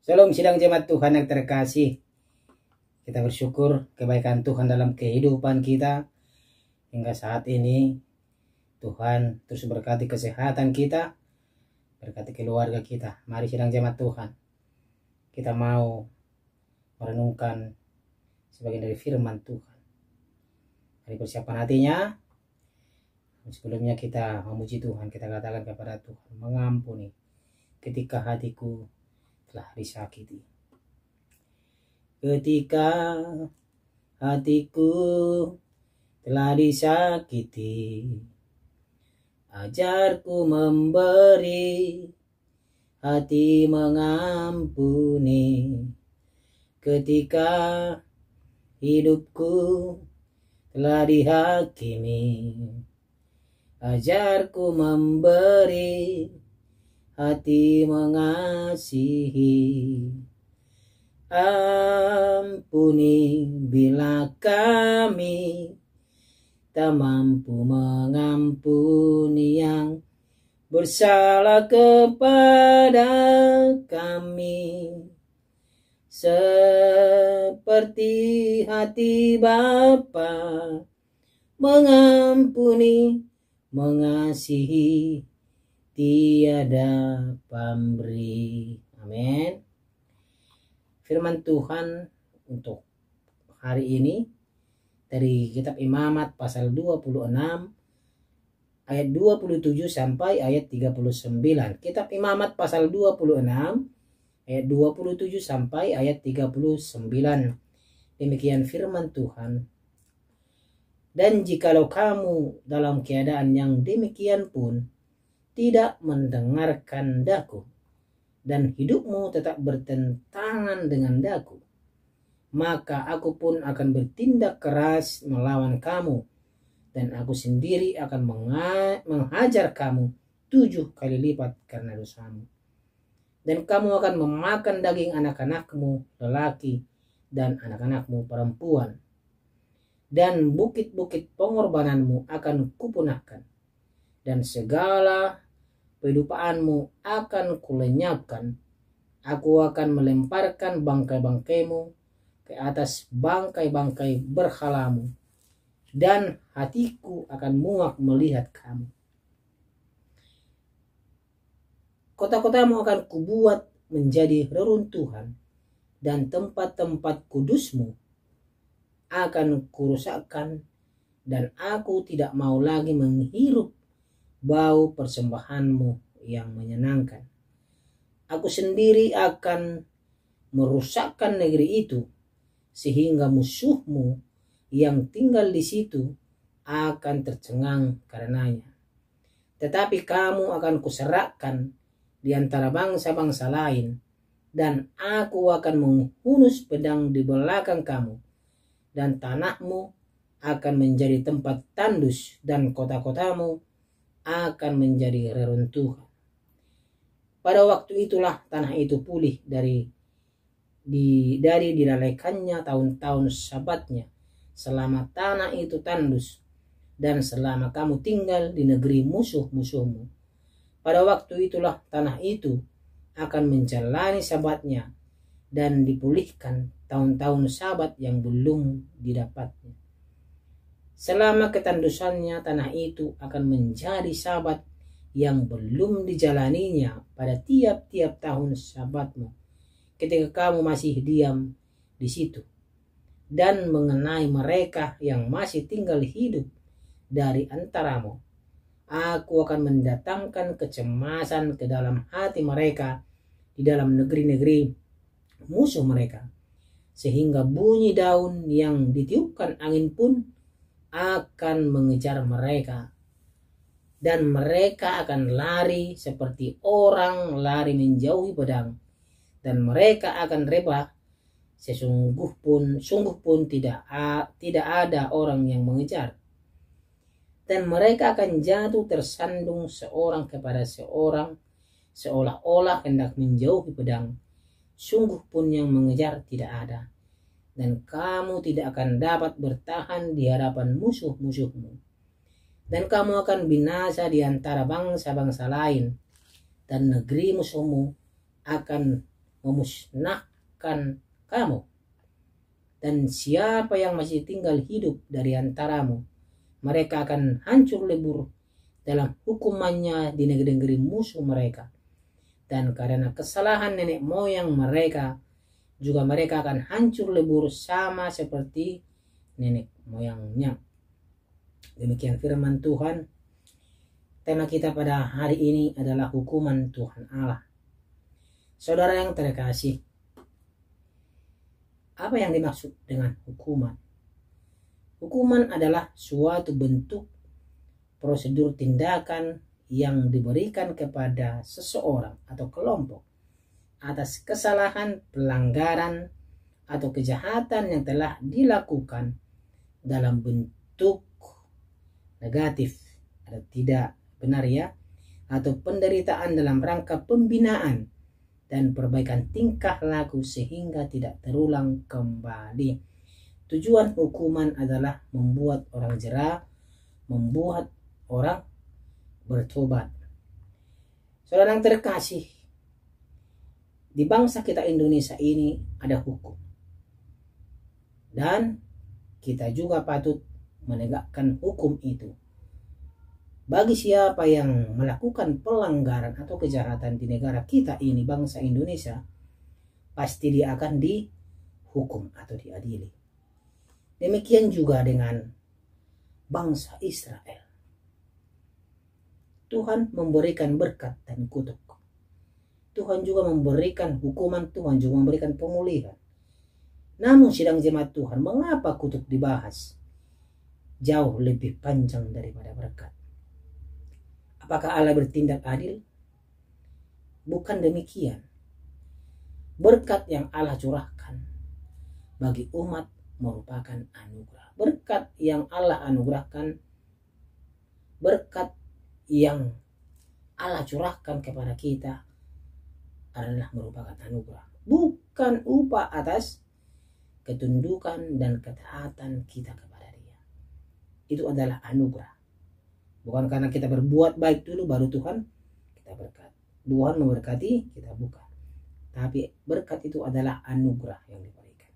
Shalom sidang jemaat Tuhan yang terkasih. Kita bersyukur kebaikan Tuhan dalam kehidupan kita hingga saat ini. Tuhan terus berkati kesehatan kita, berkati keluarga kita. Mari sidang jemaat Tuhan, kita mau merenungkan sebagian dari firman Tuhan. Mari persiapkan hatinya. Sebelumnya kita memuji Tuhan, kita katakan kepada Tuhan, mengampuni ketika hatiku telah disakiti. Ketika hatiku telah disakiti, ajarku memberi, hati mengampuni. Ketika hidupku telah dihakimi, ajarku memberi, hati mengasihi. Ampuni bila kami tak mampu mengampuni yang bersalah kepada kami, seperti hati Bapa mengampuni, mengasihi, tiada pamrih. Amin. Firman Tuhan untuk hari ini dari kitab Imamat pasal 26 ayat 27 sampai ayat 39. Kitab Imamat pasal 26 ayat 27 sampai ayat 39. Demikian firman Tuhan. Dan jikalau kamu dalam keadaan yang demikian pun tidak mendengarkan daku, dan hidupmu tetap bertentangan dengan daku, maka aku pun akan bertindak keras melawan kamu, dan aku sendiri akan menghajar kamu 7 kali lipat karena dosamu. Dan kamu akan memakan daging anak-anakmu lelaki dan anak-anakmu perempuan, dan bukit-bukit pengorbananmu akan kupunahkan, dan segala kehidupanmu akan kulenyapkan. Aku akan melemparkan bangkai-bangkaimu ke atas bangkai-bangkai berhalamu, dan hatiku akan muak melihat kamu. Kota-kotamu akan kubuat menjadi reruntuhan, dan tempat-tempat kudusmu akan kurusakkan, dan aku tidak mau lagi menghirup bau persembahanmu yang menyenangkan. Aku sendiri akan merusakkan negeri itu, sehingga musuhmu yang tinggal di situ akan tercengang karenanya. Tetapi kamu akan kuserahkan di antara bangsa-bangsa lain, dan aku akan menghunus pedang di belakang kamu, dan tanahmu akan menjadi tempat tandus, dan kota-kotamu akan menjadi reruntuhan. Pada waktu itulah tanah itu pulih dari dilalaikannya tahun-tahun sabatnya, selama tanah itu tandus, dan selama kamu tinggal di negeri musuh-musuhmu. Pada waktu itulah tanah itu akan menjalani sabatnya, dan dipulihkan tahun-tahun sabat yang belum didapatnya. Selama ketandusannya, tanah itu akan menjadi sabat yang belum dijalaninya pada tiap-tiap tahun sabatmu, ketika kamu masih diam di situ. Dan mengenai mereka yang masih tinggal hidup dari antaramu, aku akan mendatangkan kecemasan ke dalam hati mereka di dalam negeri-negeri musuh mereka, sehingga bunyi daun yang ditiupkan angin pun akan mengejar mereka, dan mereka akan lari seperti orang lari menjauhi pedang, dan mereka akan rebah sungguh pun tidak ada orang yang mengejar, dan mereka akan jatuh tersandung seorang kepada seorang, seolah-olah hendak menjauhi pedang, sungguh pun yang mengejar tidak ada. Dan kamu tidak akan dapat bertahan di hadapan musuh-musuhmu. Dan kamu akan binasa di antara bangsa-bangsa lain, dan negeri musuhmu akan memusnahkan kamu. Dan siapa yang masih tinggal hidup dari antaramu, mereka akan hancur lebur dalam hukumannya di negeri-negeri musuh mereka. Dan karena kesalahan nenek moyang mereka, juga mereka akan hancur lebur sama seperti nenek moyangnya. Demikian firman Tuhan. Tema kita pada hari ini adalah hukuman Tuhan Allah. Saudara yang terkasih, apa yang dimaksud dengan hukuman? Hukuman adalah suatu bentuk prosedur tindakan yang diberikan kepada seseorang atau kelompok atas kesalahan, pelanggaran, atau kejahatan yang telah dilakukan dalam bentuk negatif atau tidak benar ya, atau penderitaan dalam rangka pembinaan dan perbaikan tingkah laku sehingga tidak terulang kembali. Tujuan hukuman adalah membuat orang jera, membuat orang bertobat. Saudara yang terkasih, di bangsa kita Indonesia ini ada hukum. Dan kita juga patut menegakkan hukum itu. Bagi siapa yang melakukan pelanggaran atau kejahatan di negara kita ini, bangsa Indonesia, pasti dia akan dihukum atau diadili. Demikian juga dengan bangsa Israel. Tuhan memberikan berkat dan kutuk. Tuhan juga memberikan hukuman, Tuhan juga memberikan pemulihan. Namun sidang jemaat Tuhan, mengapa kutuk dibahas jauh lebih panjang daripada berkat? Apakah Allah bertindak adil? Bukan demikian. Berkat yang Allah curahkan bagi umat merupakan anugerah. Berkat yang Allah anugerahkan, berkat yang Allah curahkan kepada kita adalah merupakan anugerah. Bukan upah atas ketundukan dan ketaatan kita kepada Dia. Itu adalah anugerah. Bukan karena kita berbuat baik dulu baru Tuhan kita berkat. Tuhan memberkati kita, bukan. Tapi berkat itu adalah anugerah yang diberikan.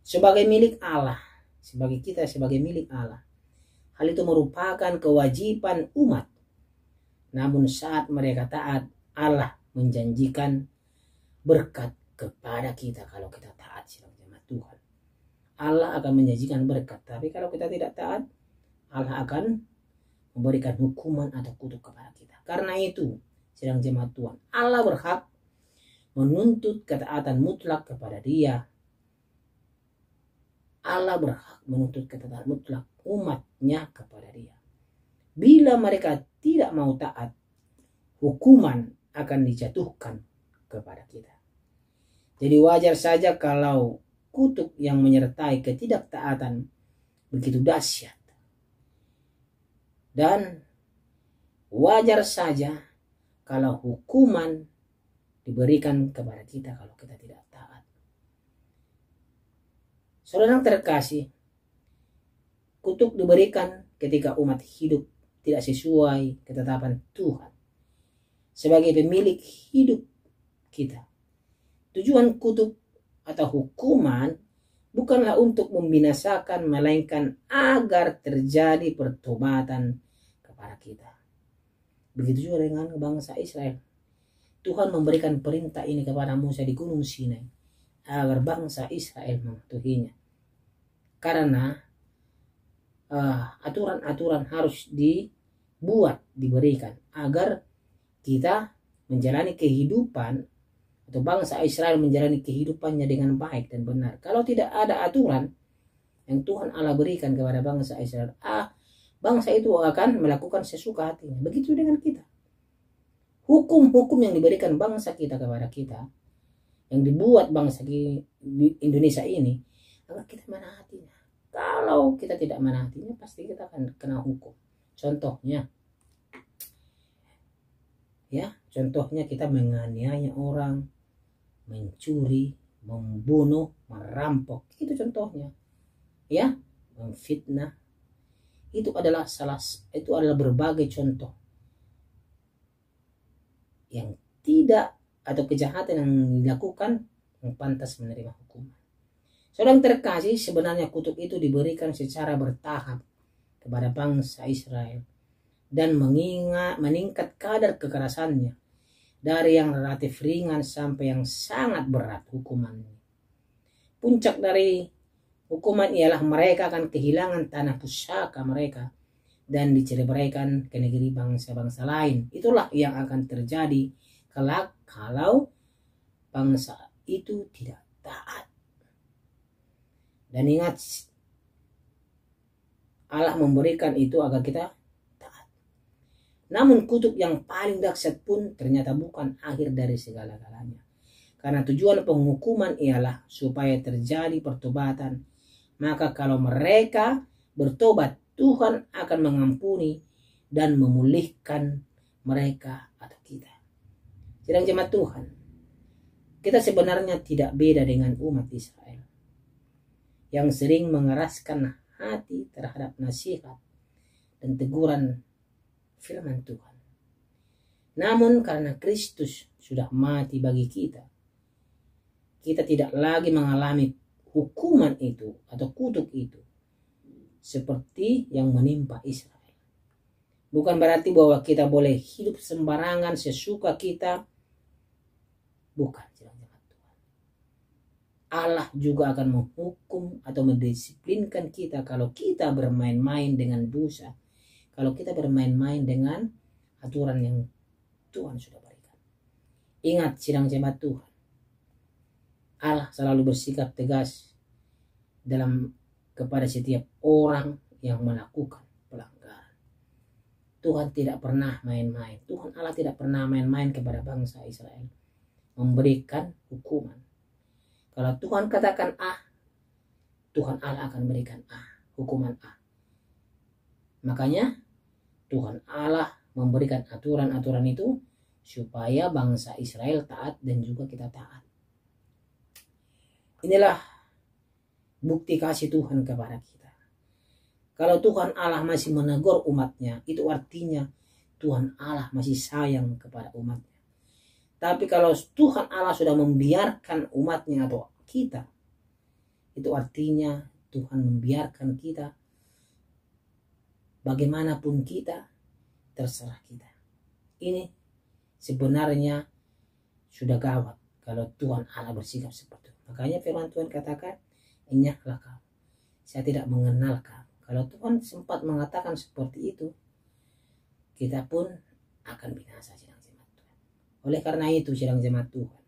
Sebagai milik Allah, sebagai kita sebagai milik Allah, hal itu merupakan kewajiban umat. Namun saat mereka taat, Allah menjanjikan berkat kepada kita kalau kita taat sidang jemaat Tuhan. Allah akan menjanjikan berkat, tapi kalau kita tidak taat, Allah akan memberikan hukuman atau kutuk kepada kita. Karena itu, sidang jemaat Tuhan, Allah berhak menuntut ketaatan mutlak kepada Dia. Allah berhak menuntut ketaatan mutlak umatnya kepada Dia. Bila mereka tidak mau taat, hukuman akan dijatuhkan kepada kita. Jadi wajar saja kalau kutuk yang menyertai ketidaktaatan begitu dahsyat. Dan wajar saja kalau hukuman diberikan kepada kita kalau kita tidak taat. Saudara yang terkasih, kutuk diberikan ketika umat hidup tidak sesuai ketetapan Tuhan. Sebagai pemilik hidup kita, tujuan kutuk atau hukuman bukanlah untuk membinasakan, melainkan agar terjadi pertobatan kepada kita. Begitu juga dengan bangsa Israel. Tuhan memberikan perintah ini kepada Musa di Gunung Sinai agar bangsa Israel mematuhinya. Karena aturan-aturan harus dibuat, diberikan agar kita menjalani kehidupan atau bangsa Israel menjalani kehidupannya dengan baik dan benar. Kalau tidak ada aturan yang Tuhan Allah berikan kepada bangsa Israel, bangsa itu akan melakukan sesuka hatinya. Begitu dengan kita. Hukum-hukum yang diberikan bangsa kita kepada kita, yang dibuat bangsa di Indonesia ini, agar kita menaatinya. Kalau kita tidak menaatinya, pasti kita akan kena hukum. Contohnya, contohnya kita menganiaya orang, mencuri, membunuh, merampok. Itu contohnya. Memfitnah. Itu adalah berbagai contoh yang tidak atau kejahatan yang dilakukan yang pantas menerima hukuman. Saudara terkasih, sebenarnya kutuk itu diberikan secara bertahap kepada bangsa Israel dan meningkat kadar kekerasannya dari yang relatif ringan sampai yang sangat berat hukumannya. Puncak dari hukuman ialah mereka akan kehilangan tanah pusaka mereka dan diceraikan ke negeri bangsa-bangsa lain. Itulah yang akan terjadi kelak kalau bangsa itu tidak taat. Dan ingat, Allah memberikan itu agar kita taat. Namun kutuk yang paling dahsyat pun ternyata bukan akhir dari segala-galanya. Karena tujuan penghukuman ialah supaya terjadi pertobatan. Maka kalau mereka bertobat, Tuhan akan mengampuni dan memulihkan mereka atau kita. Sedang jemaat Tuhan, kita sebenarnya tidak beda dengan umat Israel yang sering mengeraskan hati terhadap nasihat dan teguran firman Tuhan. Namun karena Kristus sudah mati bagi kita, kita tidak lagi mengalami hukuman itu atau kutuk itu seperti yang menimpa Israel. Bukan berarti bahwa kita boleh hidup sembarangan sesuka kita. Bukan. Allah juga akan menghukum atau mendisiplinkan kita kalau kita bermain-main dengan dosa. Kalau kita bermain-main dengan aturan yang Tuhan sudah berikan. Ingat, sidang jemaat Tuhan, Allah selalu bersikap tegas kepada setiap orang yang melakukan pelanggaran. Tuhan tidak pernah main-main. Tuhan Allah tidak pernah main-main kepada bangsa Israel, memberikan hukuman. Kalau Tuhan katakan A, Tuhan Allah akan berikan A, hukuman A. Makanya Tuhan Allah memberikan aturan-aturan itu supaya bangsa Israel taat dan juga kita taat. Inilah bukti kasih Tuhan kepada kita. Kalau Tuhan Allah masih menegur umatnya, itu artinya Tuhan Allah masih sayang kepada umatnya. Tapi kalau Tuhan Allah sudah membiarkan umatnya atau kita, itu artinya Tuhan membiarkan kita. Bagaimanapun kita, terserah kita. Ini sebenarnya sudah gawat kalau Tuhan Allah bersikap seperti itu. Makanya firman Tuhan katakan, enyahlah kamu, saya tidak mengenal kamu. Kalau Tuhan sempat mengatakan seperti itu, kita pun akan binasa. Oleh karena itu, sidang jemaat Tuhan,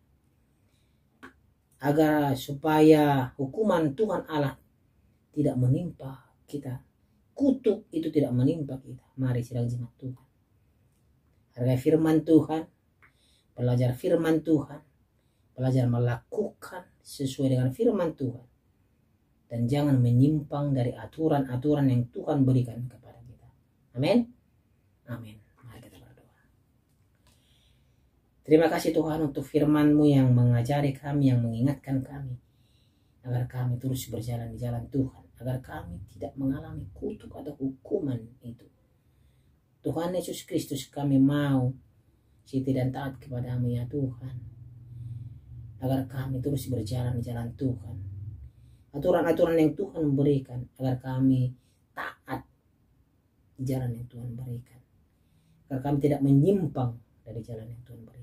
agar supaya hukuman Tuhan Allah tidak menimpa kita, kutuk itu tidak menimpa kita, mari sidang jemaat Tuhan, hargai firman Tuhan, belajar firman Tuhan, belajar melakukan sesuai dengan firman Tuhan, dan jangan menyimpang dari aturan-aturan yang Tuhan berikan kepada kita. Amin. Amin. Terima kasih Tuhan untuk firman-Mu yang mengajari kami, yang mengingatkan kami, agar kami terus berjalan di jalan Tuhan, agar kami tidak mengalami kutuk atau hukuman itu. Tuhan Yesus Kristus, kami mau siti dan taat kepada-Mu ya Tuhan, agar kami terus berjalan di jalan Tuhan. Aturan-aturan yang Tuhan berikan, agar kami taat di jalan yang Tuhan berikan, agar kami tidak menyimpang dari jalan yang Tuhan berikan.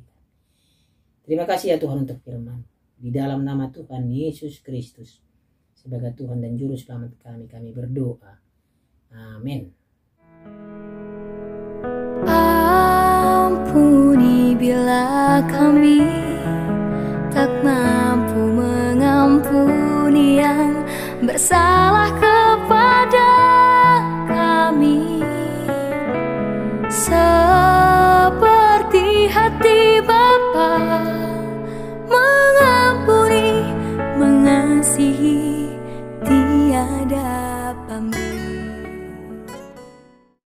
Terima kasih ya Tuhan untuk firman. Di dalam nama Tuhan Yesus Kristus sebagai Tuhan dan Juru Selamat kami berdoa. Amin. Ampuni bila kami tak mampu mengampuni yang bersalah.